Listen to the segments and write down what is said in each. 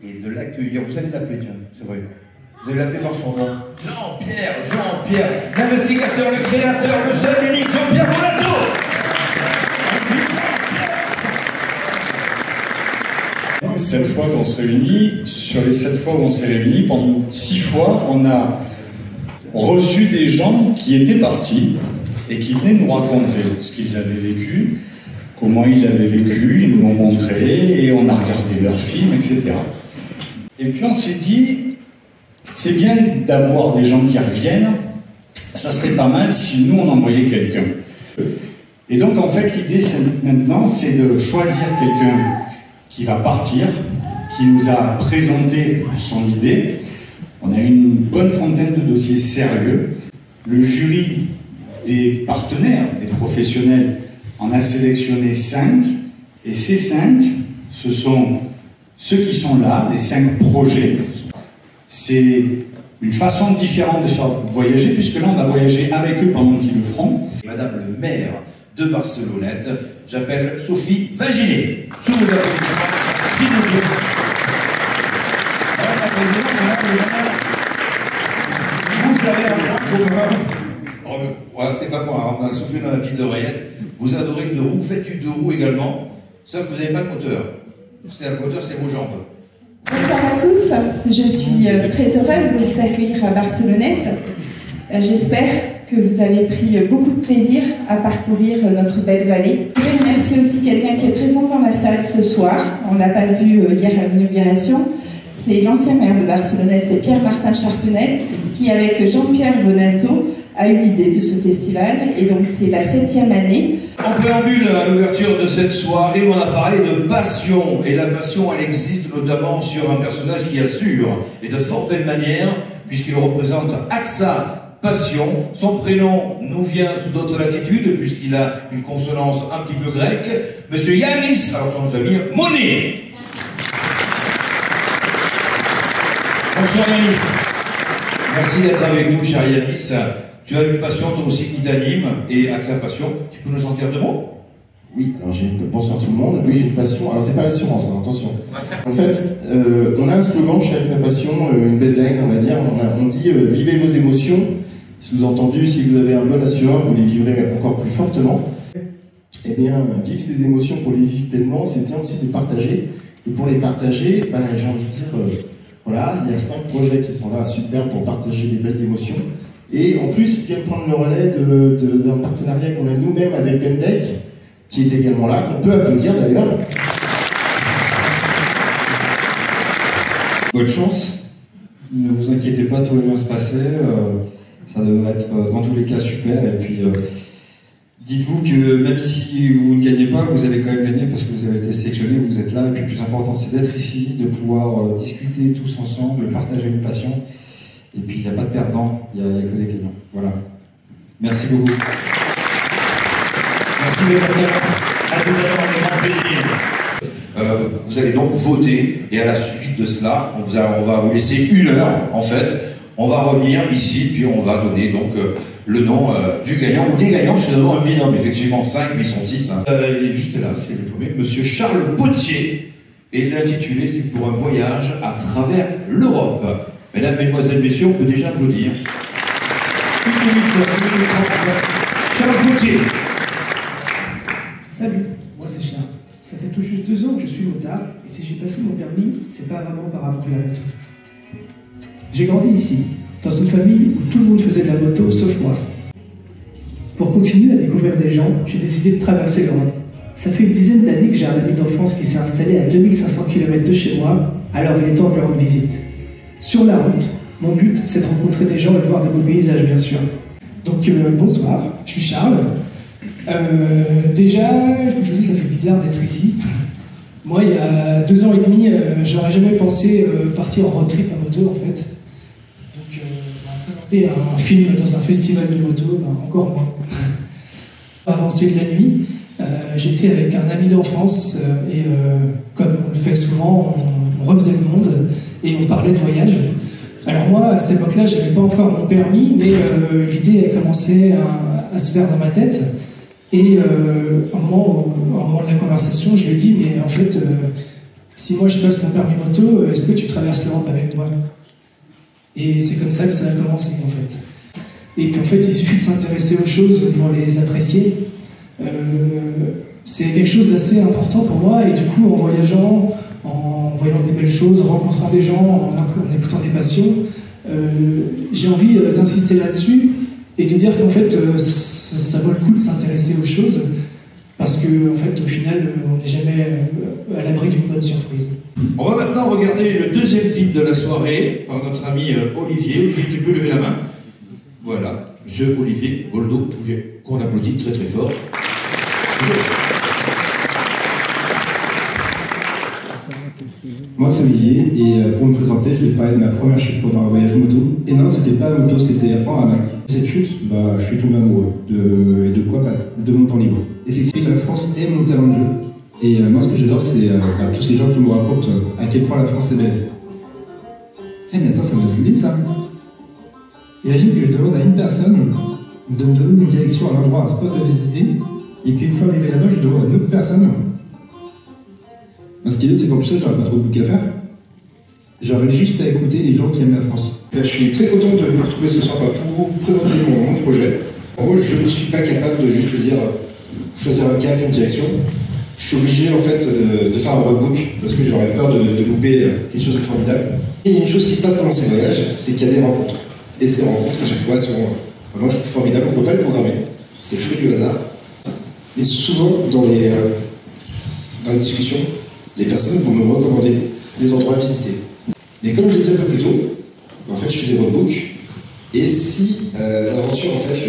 et de l'accueillir. Vous allez l'appeler, tiens, c'est vrai. Vous allez l'appeler par son nom. Jean-Pierre, l'investigateur, le créateur, le seul, l'unique, Jean-Pierre Bonato. Cette fois qu'on se réunit, sur les 7 fois où on s'est réunis, pendant 6 fois, on a reçu des gens qui étaient partis et qui venaient nous raconter ce qu'ils avaient vécu, comment ils l'avaient vécu, ils nous l'ont montré et on a regardé leurs films, etc. Et puis on s'est dit, c'est bien d'avoir des gens qui reviennent, ça serait pas mal si nous on envoyait quelqu'un. Et donc en fait l'idée maintenant c'est de choisir quelqu'un qui va partir, qui nous a présenté son idée. On a une bonne trentaine de dossiers sérieux. Le jury des partenaires, des professionnels, en a sélectionné 5. Et ces 5, ce sont ceux qui sont là, les 5 projets. C'est une façon différente de faire voyager, puisque là on va voyager avec eux pendant qu'ils le feront. Madame le maire de Barcelonnette, j'appelle Sophie Vaginet. Sous vos applaudissements, s'il vous plaît. Vous avez un commun. Ouais, c'est pas moi, on a soufflé dans la petite oreillette. Vous adorez une 2 roues, faites une 2 roues également, sauf que vous n'avez pas de moteur. Le moteur, c'est vos jambes. Bonsoir à tous, je suis très heureuse de vous accueillir à Barcelonnette. J'espère que vous avez pris beaucoup de plaisir à parcourir notre belle vallée. Je voudrais remercier aussi quelqu'un qui est présent dans la salle ce soir. On ne l'a pas vu hier à l'inauguration. C'est l'ancien maire de Barcelonnette, c'est Pierre-Martin Charpenel, qui avec Jean-Pierre Bonato a eu l'idée de ce festival. Et donc c'est la 7e année. En préambule à l'ouverture de cette soirée, on a parlé de passion. Et la passion, elle existe notamment sur un personnage qui assure, et de fort belle manière, puisqu'il représente AXA Passion. Son prénom nous vient sous d'autres latitudes, puisqu'il a une consonance un petit peu grecque. Monsieur Yanis, alors son nom de famille, Monet. Bonsoir Yanis. Merci d'être avec nous, cher Yanis. Tu as une passion toi aussi qui t'anime, et AXA Passion, tu peux nous en dire 2 mots? Oui, alors bonsoir tout le monde. Oui, j'ai une passion. Alors c'est pas l'assurance, hein, attention. En fait, on a un slogan chez AXA Passion, une baseline, on va dire. On dit vivez vos émotions. Sous-entendu, si vous avez un bon assureur, vous les vivrez encore plus fortement. Eh bien, vivre ces émotions pour les vivre pleinement, c'est bien aussi de partager. Et pour les partager, bah, j'ai envie de dire, voilà, il y a 5 projets qui sont là, super, pour partager des belles émotions. Et en plus, ils viennent prendre le relais d'un partenariat qu'on a nous-mêmes avec Bendec, qui est également là, qu'on peut applaudir d'ailleurs. Bonne chance, ne vous inquiétez pas, tout va bien se passer, ça devrait être dans tous les cas super, et puis dites-vous que même si vous ne gagnez pas, vous allez quand même gagner parce que vous avez été sélectionné, vous êtes là, et puis le plus important c'est d'être ici, de pouvoir discuter tous ensemble, partager une passion, et puis il n'y a pas de perdants, il n'y a que des gagnants. Voilà. Merci beaucoup. Merci les vous allez donc voter, et à la suite de cela, on va vous laisser 1 heure en fait. On va revenir ici, puis on va donner donc le nom du gagnant ou des gagnants, parce que nous avons un binôme, effectivement 5, mais ils sont 6. Hein. Il est juste là, c'est le premier, Monsieur Charles Potier, et l'intitulé c'est pour un voyage à travers l'Europe. Mesdames, Mesdemoiselles, Messieurs, on peut déjà applaudir. 1 minute 30. Charles Potier. Salut, moi c'est Charles. Ça fait tout juste 2 ans que je suis motard, et si j'ai passé mon permis, c'est pas vraiment par amour de la moto. J'ai grandi ici, dans une famille où tout le monde faisait de la moto, sauf moi. Pour continuer à découvrir des gens, j'ai décidé de traverser l'Europe. Ça fait une dizaine d'années que j'ai un ami d'enfance qui s'est installé à 2500 km de chez moi, alors il est temps de lui rendre visite. Sur la route, mon but, c'est de rencontrer des gens et de voir de beaux paysages, bien sûr. Donc, bonsoir, je suis Charles. Déjà, il faut que je vous dise, ça fait bizarre d'être ici. Moi, il y a 2 ans et demi, j'aurais jamais pensé partir en road trip à moto, en fait. Donc, présenter un film dans un festival de moto, encore moins. Avancé de la nuit, j'étais avec un ami d'enfance, et comme on le fait souvent, on refaisait le monde, et on parlait de voyage. Alors moi, à cette époque-là, j'avais pas encore mon permis, mais l'idée a commencé à se faire dans ma tête. Et au moment de la conversation, je lui ai dit, mais en fait, si moi je passe ton permis moto, est-ce que tu traverses l'Europe avec moi? Et c'est comme ça que ça a commencé en fait. Et qu'en fait il suffit de s'intéresser aux choses pour les apprécier. C'est quelque chose d'assez important pour moi, et du coup en voyageant, en voyant des belles choses, en rencontrant des gens, en écoutant des passions, j'ai envie d'insister là-dessus et de dire qu'en fait ça vaut le coup de s'intéresser aux choses, parce que en fait au final on n'est jamais à l'abri d'une bonne surprise. On va maintenant regarder le deuxième film de la soirée par notre ami Olivier. Olivier, tu peux lever la main? Voilà, monsieur Olivier Boldo, qu'on applaudit très très fort. Moi c'est Olivier, et pour me présenter, je vais parler de ma première chute pendant un voyage moto. Et non, c'était pas à moto, c'était en hamac. Cette chute, je suis tombé amoureux. De quoi? De mon temps libre. Effectivement, la France est mon terrain de jeu. Et moi ce que j'adore, c'est tous ces gens qui me racontent à quel point la France est belle. Eh mais attends, ça m'a publié ça. Imagine que je demande à une personne de me donner une direction à l'endroit, un spot à visiter, et qu'une fois arrivé là-bas, je demande à une autre personne. Ce qui est bien, c'est qu'en plus, j'aurais pas trop de bouc à faire. J'aurais juste à écouter les gens qui aiment la France. Je suis très content de vous retrouver ce soir pour vous présenter mon projet. En gros, je ne suis pas capable de juste dire choisir un cap, une direction. Je suis obligé en fait de faire un roadbook parce que j'aurais peur de louper quelque chose de formidable. Et il y a une chose qui se passe pendant ces voyages, c'est qu'il y a des rencontres. Et ces rencontres, à chaque fois, sont vraiment formidables. On ne peut pas les programmer. C'est le fruit du hasard. Et souvent, dans les discussions, les personnes vont me recommander des endroits à visiter. Mais comme je l'ai dit un peu plus tôt, en fait, je fais des roadbooks. Et si l'aventure, en fait,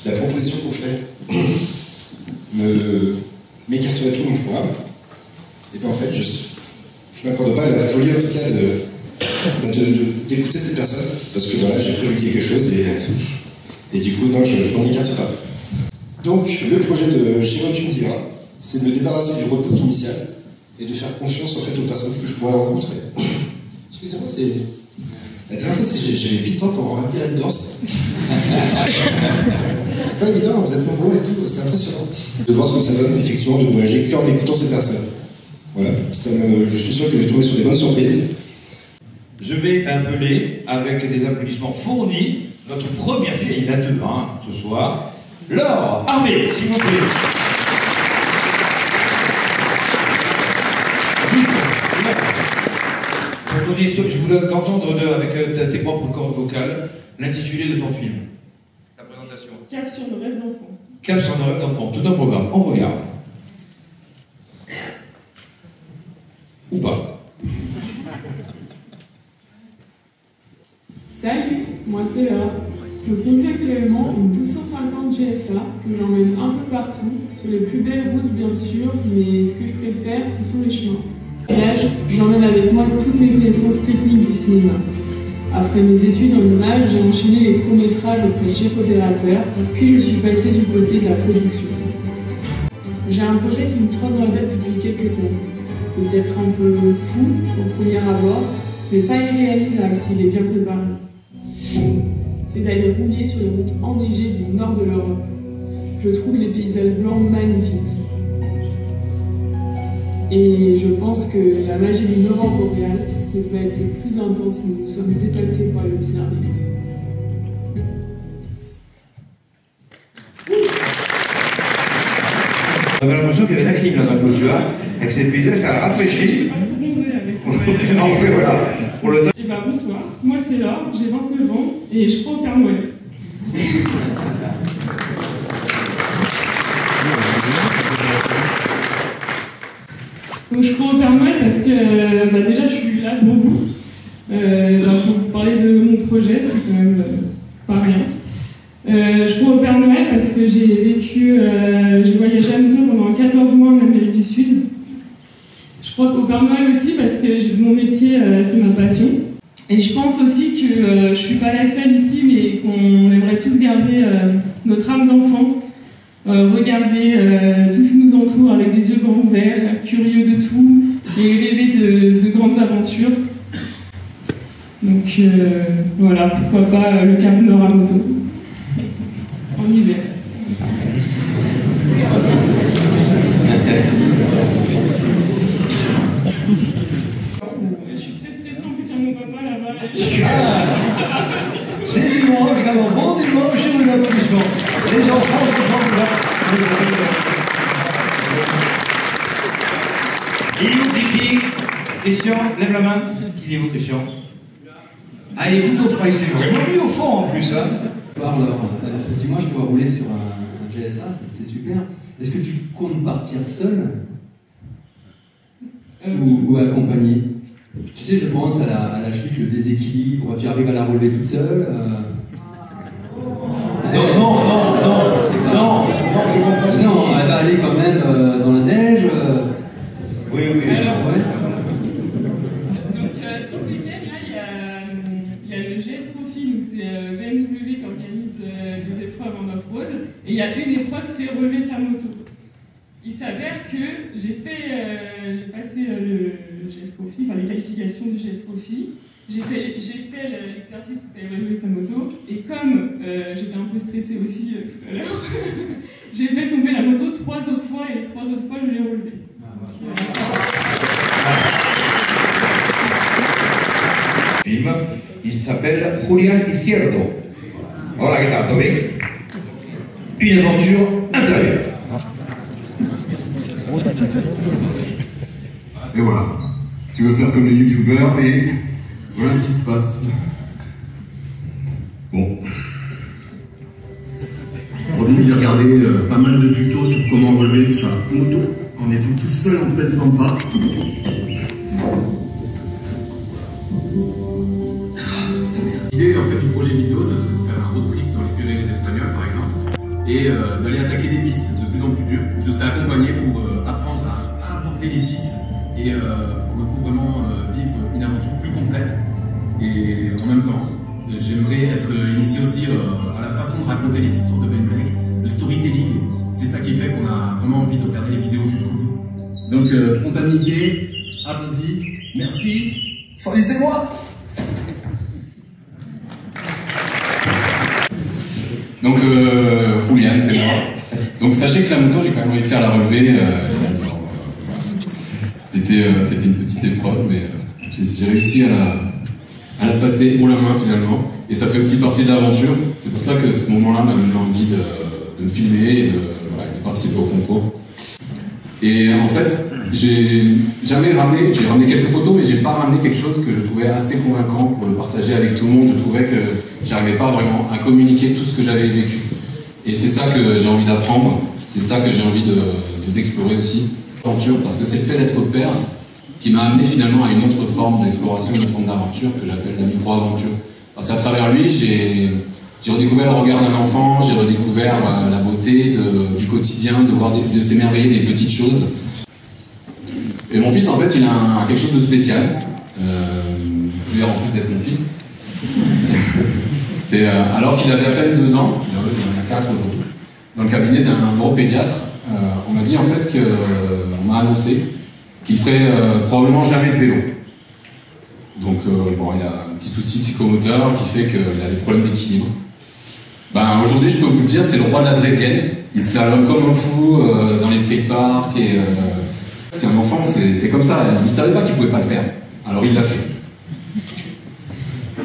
la proposition qu'on fait m'écarterait tout mon programme, et bien en fait, je ne m'accorde pas à la folie, en tout cas, d'écouter cette personne, parce que voilà, j'ai prévu quelque chose, et du coup, non, je m'en écarte pas. Donc, le projet de J'irai où tu me diras, c'est de me débarrasser du roadbook initial, et de faire confiance en fait aux personnes que je pourrais rencontrer. Excusez-moi, c'est... La dernière fois, j'avais 8 ans pour remplir la Dorse. C'est pas évident, vous êtes nombreux et tout, c'est impressionnant. De voir ce que ça donne, effectivement, de voyager qu'en écoutant ces personnes. Voilà, je suis sûr que je vais tomber sur des bonnes surprises. Je vais appeler, avec des applaudissements fournis, notre première fille, il y en a deux, ce soir, Laure Armé, s'il vous plaît. Je voulais t'entendre avec tes propres cordes vocales l'intitulé de ton film. Ta présentation. Cap sur nos rêves d'enfants. Cap sur nos rêves d'enfants, tout un programme. On regarde. Ou pas. Salut, moi c'est Laure. Je conduis actuellement une 1250 GSA que j'emmène un peu partout, sur les plus belles routes bien sûr, mais ce que je préfère, ce sont les chemins. Voyage, j'emmène avec moi toutes mes connaissances techniques du cinéma. Après mes études en images, j'ai enchaîné les courts-métrages auprès de chefs opérateurs, puis je suis passée du côté de la production. J'ai un projet qui me trotte dans la tête depuis quelques temps. Peut-être un peu fou au premier abord, mais pas irréalisable s'il est bien préparé. C'est d'aller rouler sur les routes enneigées du nord de l'Europe. Je trouve les paysages blancs magnifiques. Et je pense que la magie d'une aurore boréale ne peut être que plus intense si nous nous sommes déplacés pour aller l'observer. On avait l'impression qu'il y avait la clim là dans le coup, tu vois. Avec ces paysages, ça a rafraîchi. Voilà. Pour le temps. Eh ben bonsoir, moi c'est Laure, j'ai 29 ans et je crois au Père Noël. Donc je crois au Père Noël parce que déjà je suis là devant vous. Pour vous parler de mon projet, c'est quand même pas rien. Je crois au Père Noël parce que j'ai voyagé à moto pendant 14 mois en Amérique du Sud. Je crois au Père Noël aussi parce que mon métier, c'est ma passion. Et je pense aussi que je suis pas la seule ici, mais qu'on aimerait tous garder notre âme d'enfant, regarder tout ce qui nous entoure avec des yeux grands ouverts, curieux de tout, et rêver de grandes aventures. Donc voilà, pourquoi pas le Cap Nord à moto, en hiver. C'est dimanche, alors bon dimanche et vos applaudissements. Les enfants se font là. Il est où Kiki? Christian, lève la main. Il est où Christian? Ah, il est tout au fond, il s'est vraiment mis au fond en plus. Hein. Alors, dis-moi, je dois rouler sur un GSA, c'est super. Est-ce que tu comptes partir seul ou accompagné? Tu sais, je pense à la chute, le déséquilibre, tu arrives à la relever toute seule Non, je comprends. Non, elle va aller quand même dans la neige. Oui. Alors, ouais. Donc, tout le week-end, là, il y a le GS Trophy, donc c'est BMW qui organise des épreuves en off-road. Et il y a une épreuve, c'est relever sa moto. Il s'avère que j'ai passé le GS Trophy, enfin les qualifications du GS Trophy. J'ai fait l'exercice où il fallait relever sa moto. Et comme j'étais un peu stressée aussi tout à l'heure, j'ai fait tomber la moto 3 autres fois et les 3 autres fois, je l'ai relevée. Film, il s'appelle Julián Izquierdo. Hola, ¿qué tal? ¿Todo bien? Une aventure intérieure. Et voilà. Tu veux faire comme les youtubeurs et voilà ce qui se passe. Bon. Heureusement que j'ai regardé pas mal de tutos sur comment relever sa moto en étant tout seul en pleine pampa. L'idée en fait du projet vidéo, c'est de faire un road trip dans les Pyrénées espagnoles par exemple et d'aller attaquer des pistes de plus en plus dures. Je serai accompagné pour apprendre à aborder les pistes et pour le coup vraiment vivre une aventure plus complète. Et en même temps, j'aimerais être initié aussi à la façon de raconter les histoires de Ben Blake, le storytelling. C'est ça qui fait qu'on a vraiment envie de regarder les vidéos jusqu'au bout. Donc spontanéité, allons-y, merci, choisissez-moi. Donc Julián, c'est moi. Donc sachez que la moto, j'ai quand même réussi à la relever. C'était une petite épreuve, mais j'ai réussi à la passer haut la main finalement. Et ça fait aussi partie de l'aventure. C'est pour ça que ce moment-là m'a donné envie de me filmer et de participer au concours. Et en fait, j'ai ramené quelques photos, mais j'ai pas ramené quelque chose que je trouvais assez convaincant pour le partager avec tout le monde. Je trouvais que j'arrivais pas vraiment à communiquer tout ce que j'avais vécu. Et c'est ça que j'ai envie d'apprendre, c'est ça que j'ai envie d'explorer aussi. Aventure, parce que c'est le fait d'être père qui m'a amené finalement à une autre forme d'exploration, une autre forme d'aventure que j'appelle la micro-aventure. Parce qu'à travers lui, j'ai redécouvert le regard d'un enfant, j'ai redécouvert la beauté du quotidien, de s'émerveiller des petites choses. Et mon fils, en fait, il a quelque chose de spécial. Je veux dire, en plus d'être mon fils. C'est alors qu'il avait à peine 2 ans, il en a 4 aujourd'hui, dans le cabinet d'un neuropédiatre, on m'a dit en fait on m'a annoncé qu'il ferait probablement jamais de vélo. Donc bon, il a un petit souci psychomoteur qui fait qu'il a des problèmes d'équilibre. Ben, aujourd'hui, je peux vous le dire, c'est le roi de la draisienne. Il slalome comme un fou dans les skateparks et c'est un enfant, c'est comme ça. Il ne savait pas qu'il pouvait pas le faire, alors il l'a fait.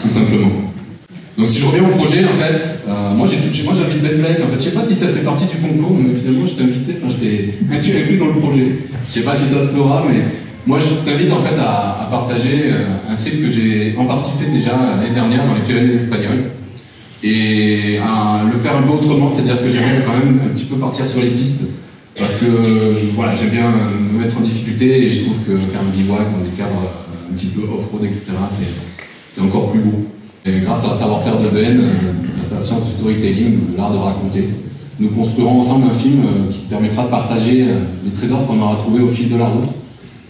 Tout simplement. Donc si je reviens au projet, en fait, moi j'invite Ben Blake. En fait, je sais pas si ça fait partie du concours, mais finalement je t'ai invité, enfin je t'ai inclus dans le projet. Je sais pas si ça se fera, mais moi je t'invite en fait à partager un trip que j'ai en partie fait déjà l'année dernière dans les Pyrénées espagnoles. Et à le faire un peu autrement, c'est-à-dire que j'aimerais quand même un petit peu partir sur les pistes, parce que voilà, j'aime bien me mettre en difficulté et je trouve que faire un bivouac dans des cadres un petit peu off-road, etc., c'est encore plus beau. Et grâce à un savoir-faire de Ben, à sa science du storytelling, de l'art de raconter, nous construirons ensemble un film qui permettra de partager les trésors qu'on aura trouvés au fil de la route,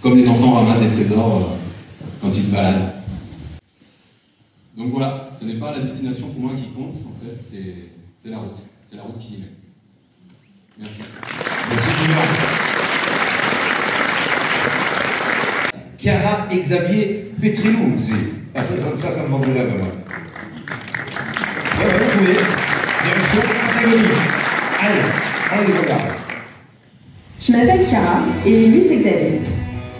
comme les enfants ramassent des trésors quand ils se baladent. Donc voilà, ce n'est pas la destination pour moi qui compte, en fait, c'est la route. C'est la route qui y met. Merci. Chiara et Xavier Petriluzzi. Ah, ça me manque de la main. Vous pouvez. Direction Patagonie. Allez, regarde. Je m'appelle Chiara et lui c'est Xavier.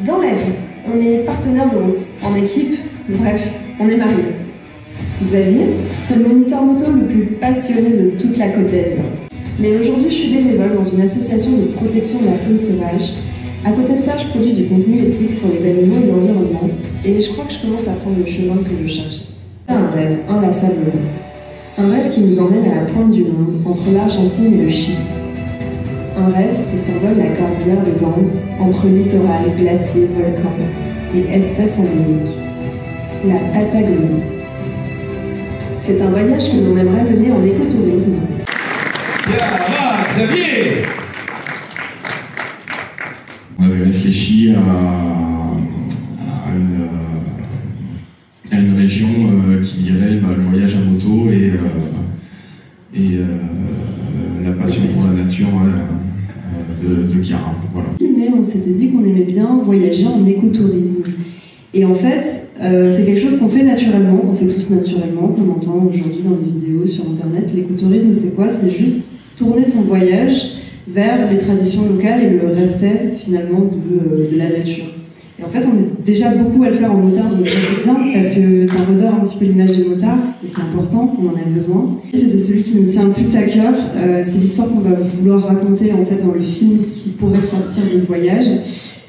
Dans la vie, on est partenaire de route, en équipe, bref, on est mariés. Xavier, c'est le moniteur moto le plus passionné de toute la Côte d'Azur. Mais aujourd'hui, je suis bénévole dans une association de protection de la faune sauvage. À côté de ça, je produis du contenu éthique sur les animaux et l'environnement. Et je crois que je commence à prendre le chemin que je cherchais. C'est un rêve inlassablement. Un rêve qui nous emmène à la pointe du monde, entre l'Argentine et le Chili. Un rêve qui survole la cordillère des Andes, entre littoral, glaciers, volcans et espèces endémiques. La Patagonie. C'est un voyage que l'on aimerait mener en écotourisme. Bien, va, Xavier! On avait réfléchi à une région qui irait le voyage à moto et la passion pour la nature de Chiara. Voilà. Mais on s'était dit qu'on aimait bien voyager en écotourisme. Et en fait, c'est quelque chose qu'on fait naturellement, qu'on fait tous naturellement, qu'on entend aujourd'hui dans les vidéos sur Internet. L'écotourisme, c'est quoi? C'est juste tourner son voyage vers les traditions locales et le respect finalement de la nature. Et en fait, on est déjà beaucoup à le faire en motard, donc c'est bien parce que ça redore un petit peu l'image des motards et c'est important, on en a besoin. C'est celui qui nous tient le plus à cœur, c'est l'histoire qu'on va vouloir raconter en fait dans le film qui pourrait sortir de ce voyage.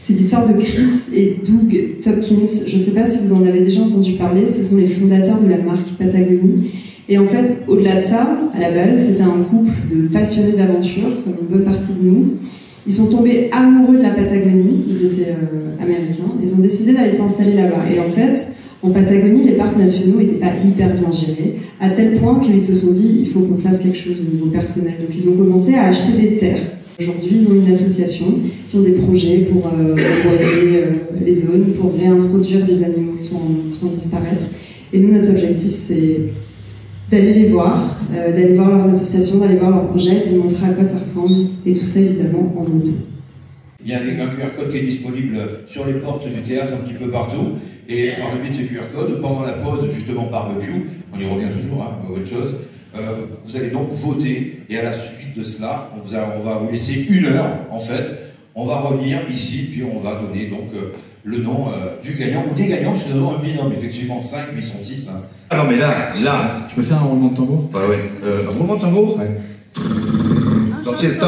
C'est l'histoire de Chris et Doug Tompkins. Je ne sais pas si vous en avez déjà entendu parler, ce sont les fondateurs de la marque Patagonie. Et en fait, au-delà de ça, à la base, c'était un couple de passionnés d'aventure, comme une bonne partie de nous. Ils sont tombés amoureux de la Patagonie, ils étaient américains, ils ont décidé d'aller s'installer là-bas. Et en fait, en Patagonie, les parcs nationaux n'étaient pas hyper bien gérés, à tel point qu'ils se sont dit, il faut qu'on fasse quelque chose au niveau personnel. Donc ils ont commencé à acheter des terres. Aujourd'hui, ils ont une association qui ont des projets pour reboiser les zones, pour réintroduire des animaux qui sont en train de disparaître. Et nous, notre objectif, c'est d'aller les voir, d'aller voir leurs associations, d'aller voir leurs projets, de montrer à quoi ça ressemble, et tout ça évidemment en moto. Il y a un QR code qui est disponible sur les portes du théâtre un petit peu partout, et par le biais de ce QR code, pendant la pause justement barbecue, on y revient toujours, hein, autre chose, vous allez donc voter, et à la suite de cela, on va vous laisser 1 heure en fait, on va revenir ici, puis on va donner donc le nom du gagnant ou des gagnants, parce que nous avons un binôme, effectivement 5, mais ils sont 6. Hein. Ah non mais là, tu peux faire un roulement de tambour? Bah ouais, un roulement de tambour? Ouais. Donc c'est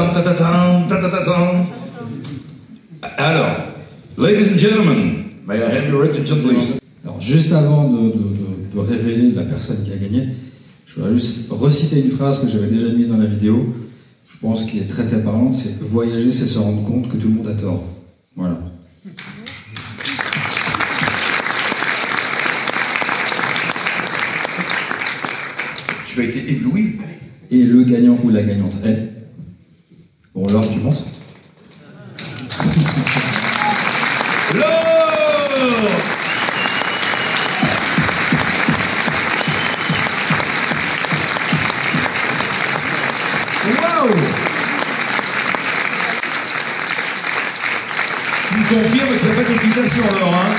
alors, ladies and gentlemen, may I have your attention please? Alors juste avant de révéler la personne qui a gagné, je voudrais juste reciter une phrase que j'avais déjà mise dans la vidéo, je pense qu'elle est très très parlante, c'est « Voyager, c'est se rendre compte que tout le monde a tort ». Voilà. Tu as été ébloui. Et le gagnant ou la gagnante est... Bon, Laure, tu penses? Laure! Waouh! Tu me confirmes qu'il n'y a pas d'équitation, Laure, hein?